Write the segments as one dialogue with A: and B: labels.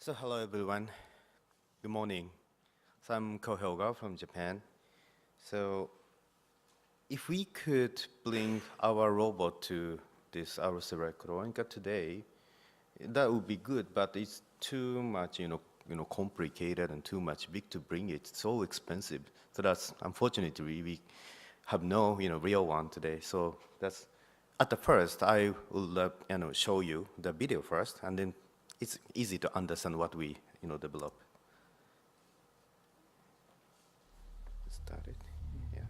A: So hello everyone, good morning. So I'm Kohei Ogawa from Japan. So if we could bring our robot to this Ars Electronica today, that would be good, but it's too much, complicated and too much big to bring it. It's so expensive. So that's unfortunately we have no, real one today. So that's at the first I will, show you the video first, and then it's easy to understand what we, develop. Start it. Yeah.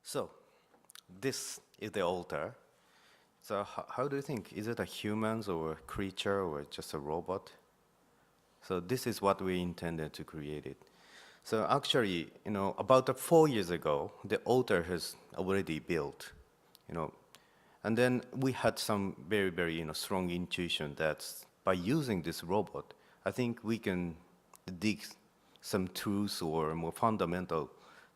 A: So this is the altar. So how do you think? Is it a humans or a creature or just a robot? So this is what we intended to create it. So actually, about 4 years ago, the altar has already built, and then we had some very, very, strong intuition that by using this robot, I think we can dig some truths or more fundamental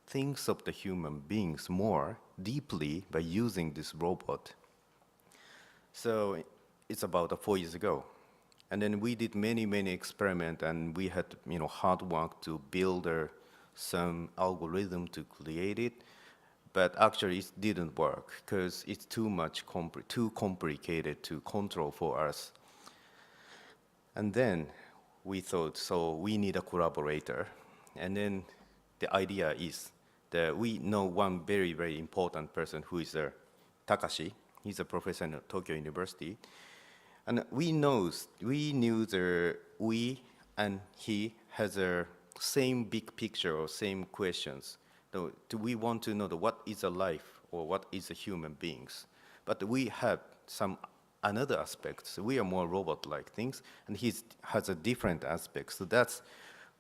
A: things of the human beings more deeply by using this robot. So it's about 4 years ago. And then we did many, many experiments, and we had, hard work to build some algorithm to create it. But actually, it didn't work because it's too complicated to control for us. And then we thought, so we need a collaborator. And then the idea is that we know one very, very important person who is Takashi. He's a professor at Tokyo University. And we knew that we and he has a same big picture or same questions. So we want to know what is a life or what is a human beings. But we have some another aspects. We are more robot-like things, and he has a different aspect. So that's,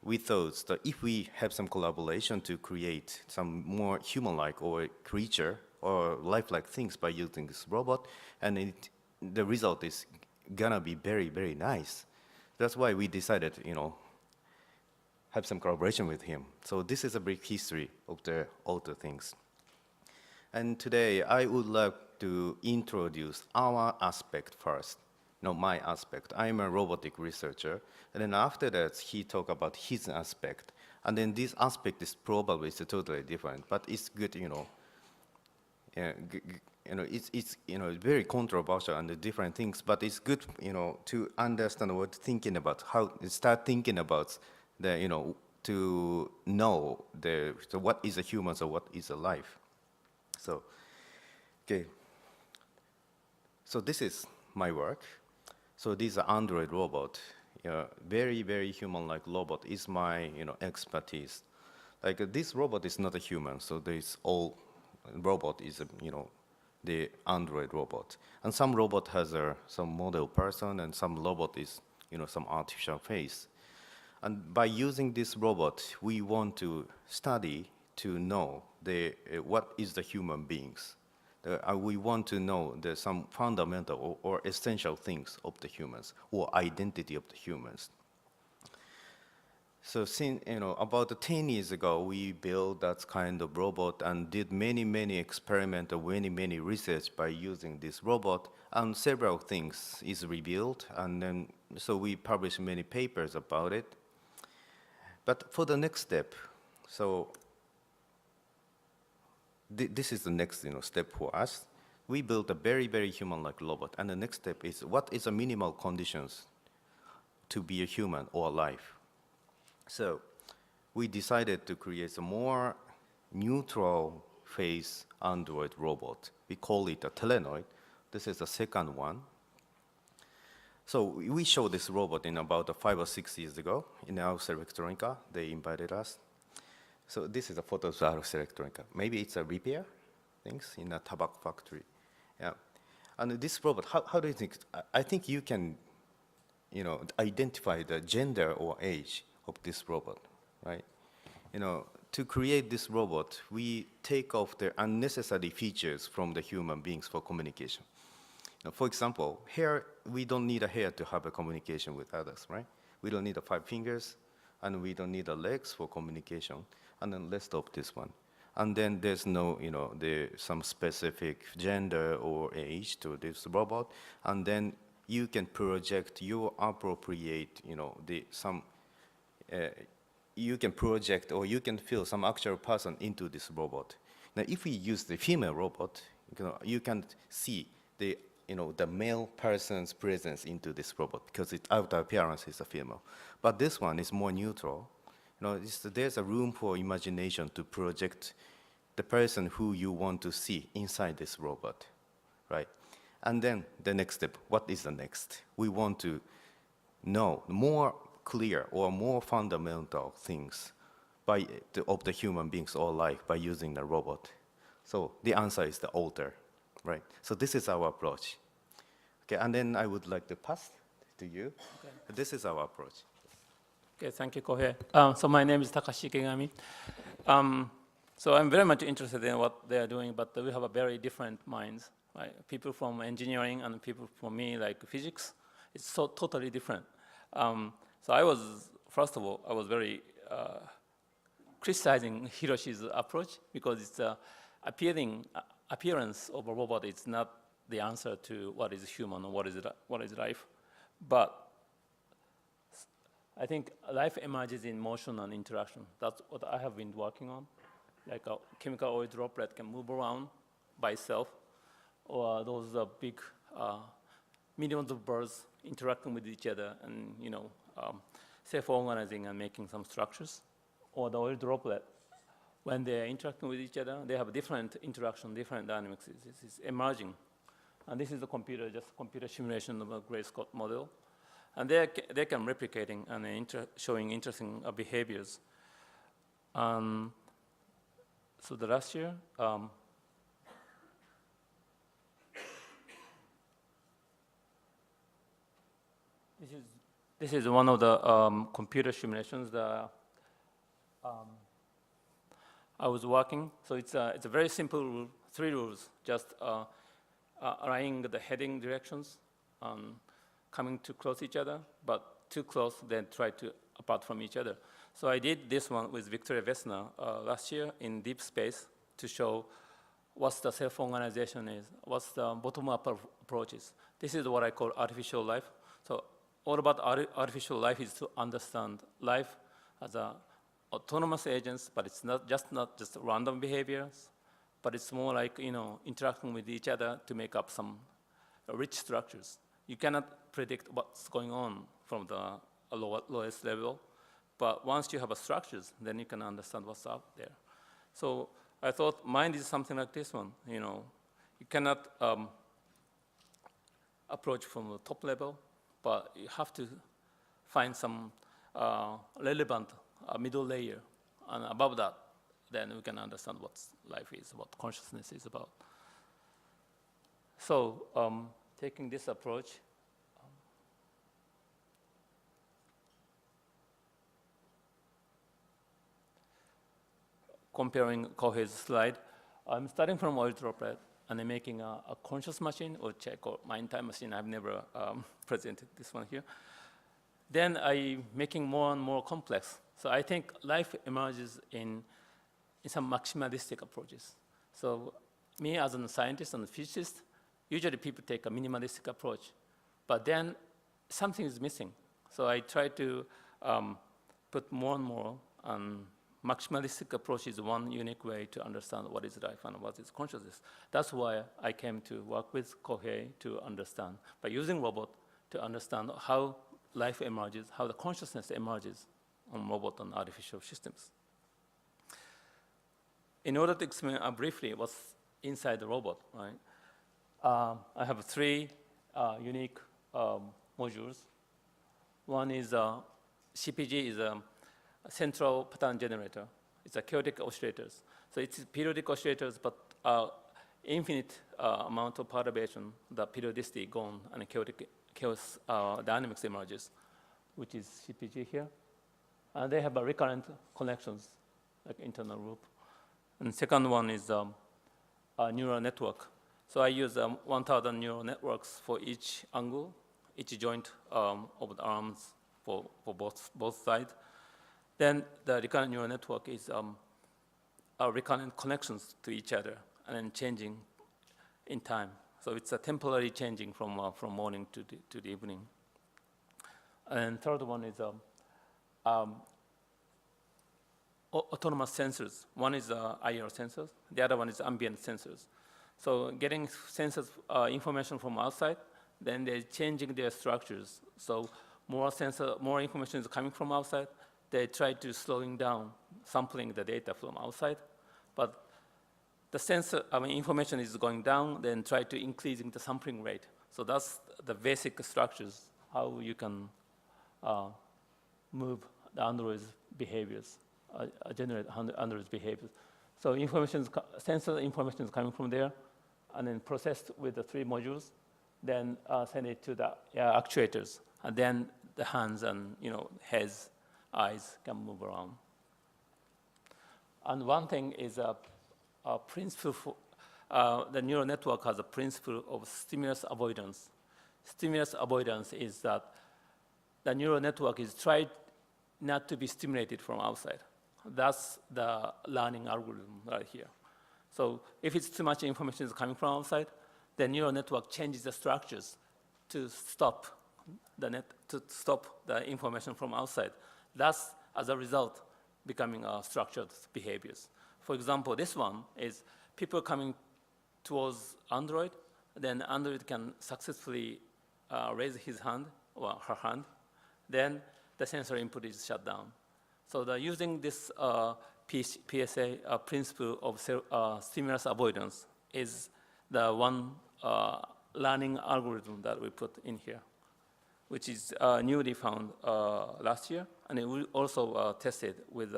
A: we thought that if we have some collaboration to create some more human-like or creature or lifelike things by using this robot, and the result is gonna be very, very nice. That's why we decided, have some collaboration with him. So this is a brief history of all the things. And today I would like to introduce our aspect first. My aspect. I'm a robotic researcher, and then after that he talk about his aspect, and then this aspect is probably totally different, but it's good, it's very controversial and the different things, but it's good, to understand what thinking about, how start thinking about the, to know so what is a human, so what is a life. So, okay. So this is my work. So this is an Android robot. Very, very human-like robot is my, expertise. Like this robot is not a human, so this all robot is, the Android robot. And some robot has some model person, and some robot is, some artificial face. And by using this robot, we want to study to know what is the human beings. We want to know some fundamental or essential things of the humans, or identity of the humans. So since, about 10 years ago, we built that kind of robot and did many experiments and many research by using this robot, and several things is revealed, and then, so we published many papers about it. But for the next step, so this is the next step for us. We built a very human-like robot, and the next step is what is the minimal conditions to be a human or alive. So we decided to create a more neutral phase android robot. We call it a telenoid. This is the second one. So we showed this robot in about 5 or 6 years ago in Ars Electronica. They invited us. So this is a photo of Ars Electronica. Maybe it's a repair things in a tobacco factory. Yeah. And this robot, how do you think? I think you can identify the gender or age of this robot, right? To create this robot, we take off the unnecessary features from the human beings for communication. For example, hair, we don't need a hair to have a communication with others, right? We don't need 5 fingers, and we don't need legs for communication, and then let's stop this one. And then there's no, some specific gender or age to this robot, and then you can project your appropriate, you can project or you can fill some actual person into this robot. Now, if we use the female robot, you can see the male person's presence into this robot because its outer appearance is a female. But this one is more neutral. There's a room for imagination to project the person who you want to see inside this robot, right? And then the next step, what is the next? We want to know more clear or more fundamental things of the human beings or life by using the robot. So the answer is the alter, right? So this is our approach. Okay, and then I would like to pass to you. Okay. This is our approach.
B: Okay, thank you, Kohei. So my name is Takashi Ikegami. So I'm very much interested in what they are doing, but we have a very different minds. Right? People from engineering and people from me, like physics, it's so totally different. So first of all, I was very criticizing Hiroshi's approach because it's appearance of a robot is not the answer to what is human or what is life. But I think life emerges in motion and interaction. That's what I have been working on. Like a chemical oil droplet can move around by itself, or those big millions of birds interacting with each other and self-organizing and making some structures, or the oil droplet. When they're interacting with each other, they have different interaction, different dynamics. It's emerging. And this is the computer, just computer simulation of a gray Scott model. And they can replicating and showing interesting behaviors. So the last year, this is one of the computer simulations that I was working. So it's a very simple rule, 3 rules, just aligning the heading directions, coming too close to each other, but too close, then try to apart from each other. So I did this one with Victoria Vesna last year in deep space to show what the self-organization is, what's the bottom-up approaches. This is what I call artificial life. So all about artificial life is to understand life as autonomous agents, but it's not just random behaviors, but it's more like interacting with each other to make up some rich structures. You cannot predict what's going on from the lowest level, but once you have structures, then you can understand what's out there. So I thought mind is something like this one. You cannot approach from the top level, but you have to find some relevant middle layer, and above that, then we can understand what life is, what consciousness is about. So taking this approach, comparing Kohei's slide, I'm starting from oil droplet, and I'm making a conscious machine, which I call mind time machine. I've never presented this one here. Then I'm making more and more complex. So I think life emerges in some maximalistic approaches. So me as a scientist and a physicist, usually people take a minimalistic approach, but then something is missing. So I try to put more and more maximalistic approach is one unique way to understand what is life and what is consciousness. That's why I came to work with Kohei to understand, by using robot to understand how life emerges, how the consciousness emerges on robot and artificial systems. In order to explain briefly what's inside the robot, right? I have three unique modules. One is CPG is a central pattern generator. It's a chaotic oscillators. So it's periodic oscillators, but infinite amount of perturbation, the periodicity gone, and chaos dynamics emerges, which is CPG here. And they have recurrent connections, like internal loop. And second one is a neural network. So I use 1,000 neural networks for each angle, each joint of the arms for both sides. Then the recurrent neural network is recurrent connections to each other and then changing in time. So it's a temporary changing from morning to the evening. And third one is autonomous sensors. One is IR sensors. The other one is ambient sensors. So getting sensors information from outside, then they're changing their structures. So more information is coming from outside. They try to slowing down, sampling the data from outside. But the sensor, information is going down, then try to increasing the sampling rate. So that's the basic structures, how you can move the android's behaviors, generate android's behaviors. So sensor information is coming from there, and then processed with the three modules, then send it to the actuators, and then the hands and heads, eyes can move around. And one thing is a principle. The neural network has a principle of stimulus avoidance. Stimulus avoidance is that the neural network is tried not to be stimulated from outside. That's the learning algorithm right here. So if it's too much information is coming from outside, the neural network changes the structures to stop the information from outside. That's, as a result, becoming structured behaviors. For example, this one is people coming towards Android, then Android can successfully raise his hand or her hand, then the sensor input is shut down. So using this PSA principle of stimulus avoidance is the one learning algorithm that we put in here, which is newly found last year, and it will also tested with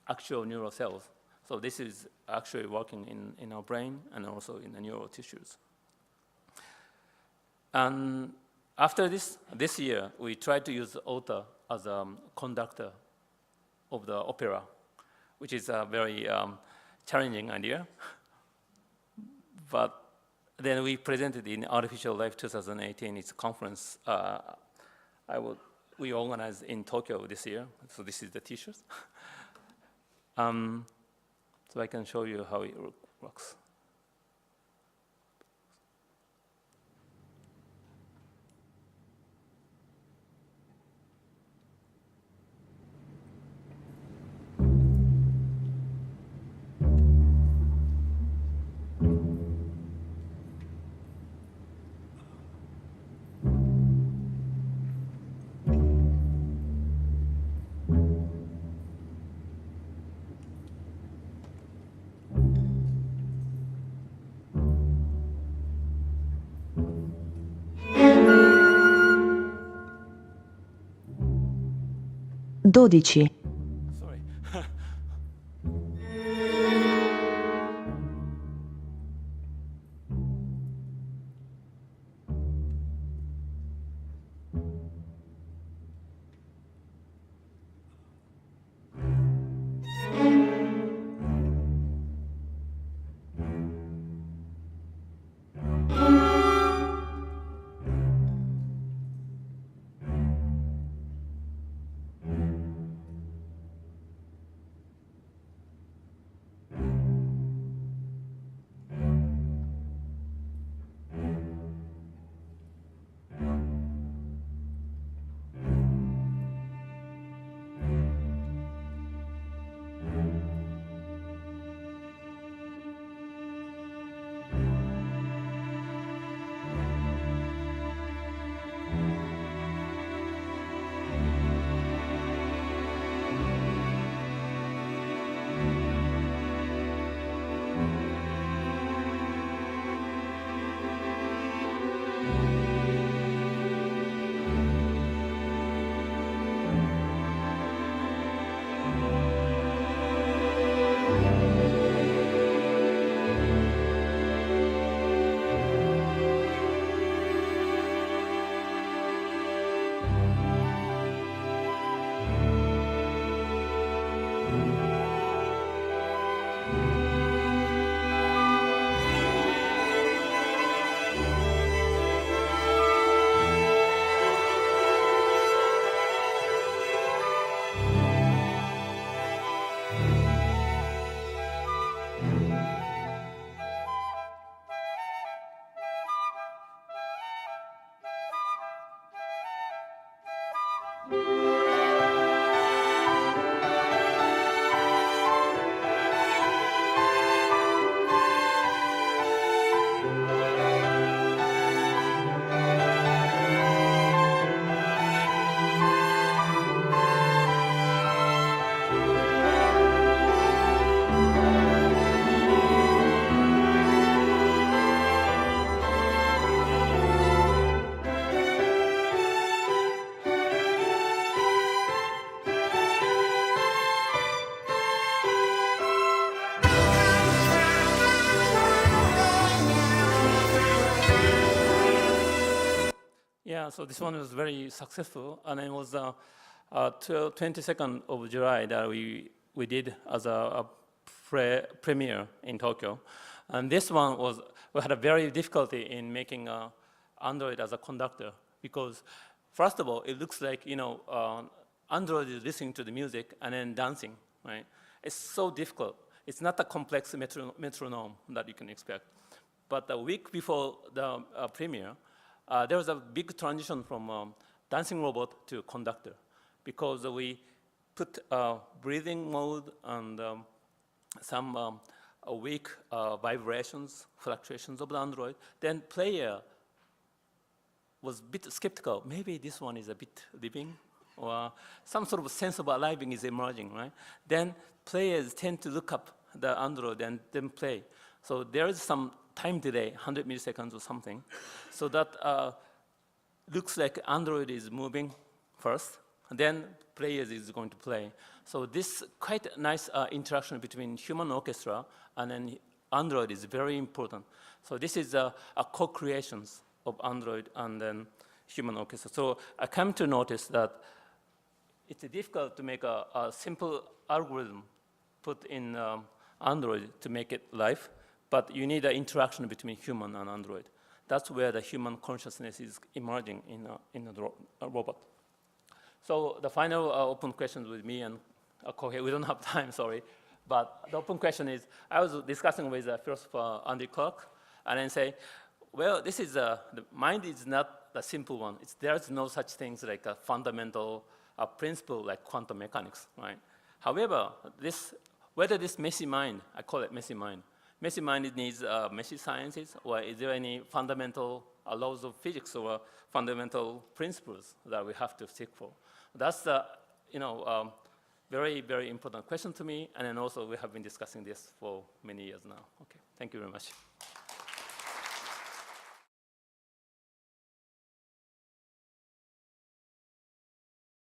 B: actual neural cells. So this is actually working in our brain and also in the neural tissues. And after this year, we tried to use Ota as a conductor of the opera, which is a very challenging idea. But then we presented in Artificial Life 2018, it's a conference we organized in Tokyo this year. So this is the t-shirts. So I can show you how it works.
C: Dodici.
B: Sorry. Yeah, so this one was very successful, and it was 22nd of July that we did as a premiere in Tokyo. And this one was, we had a very difficulty in making Android as a conductor, because first of all, it looks like, you know, Android is listening to the music and then dancing, right? It's so difficult. It's not a complex metronome that you can expect. But a week before the premiere, there was a big transition from dancing robot to conductor, because we put breathing mode and some weak vibrations, fluctuations of the Android. Then player was a bit skeptical. Maybe this one is a bit living, or some sort of sense of arriving is emerging, right? Then players tend to look up the Android and then play. So there is some time delay, 100 milliseconds or something. So that looks like Android is moving first, and then players is going to play. So this quite nice interaction between human orchestra and then Android is very important. So this is a co-creations of Android and then human orchestra. So I come to notice that it's difficult to make a simple algorithm put in Android to make it live, but you need an interaction between human and Android. That's where the human consciousness is emerging in a robot. So the final open questions with me and Kohei, we don't have time, sorry. But the open question is, I was discussing with philosopher Andy Clark, and then say, well, this is the mind is not the simple one. There's no such things like a fundamental principle like quantum mechanics, right? However, whether this messy mind, I call it messy mind, messy mind it needs messy sciences, or is there any fundamental laws of physics or fundamental principles that we have to seek for? That's the very, very important question to me, and then also we have been discussing this for many years now. Okay, thank you very much.